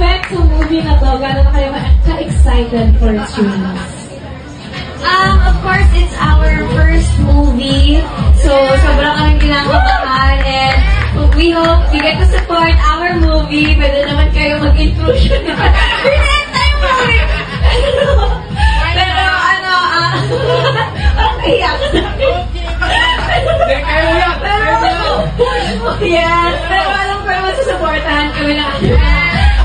expect sa movie na to? Gano'n na kayo ka-excited for its release? Of course, it's our first movie. So, sobrang kaming kinakabahan. And we hope you get to support our movie. Pwede naman kayo mag-intrusion. Pinenta yung movie! Pero, parang kaiyak ka na. Yes, pero alam ko naman susupportahan kami ng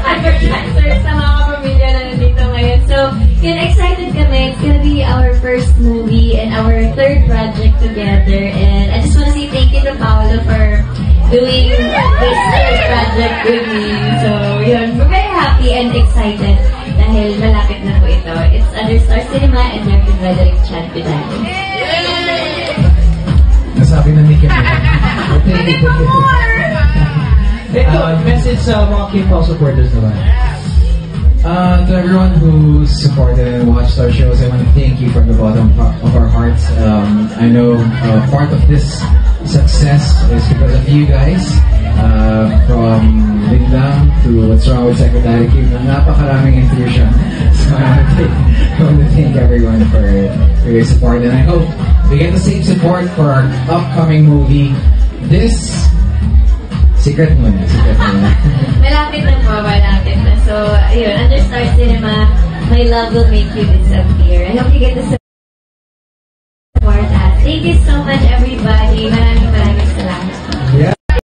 advertisers sa mga kapamilya na nandito ngayon. So, yun, excited kami. It's gonna be our first movie and our third project together. And I just wanna say thank you to Paolo for doing this third project with me. So, yun, we're very happy and excited dahil malapit na po ito. It's under Star Cinema and American Frederick Chan Pidano. Nasabi na ni Kim. Ito, message sa mga K-pop supporters naman. To everyone who supported and watched our shows, I want to thank you from the bottom of our hearts. I know part of this success is because of you guys. From Lindang to What's Wrong with Secretary Kim, napakaraming infusion. So I want to thank everyone for your support, and I hope we get the same support for our upcoming movie. This secret muna. Malapit na po, malapit na. So, yun, under Star Cinema, My Love Will Make You Disappear. I hope you get to support us. Thank you so much, everybody. Maraming salamat. Yeah.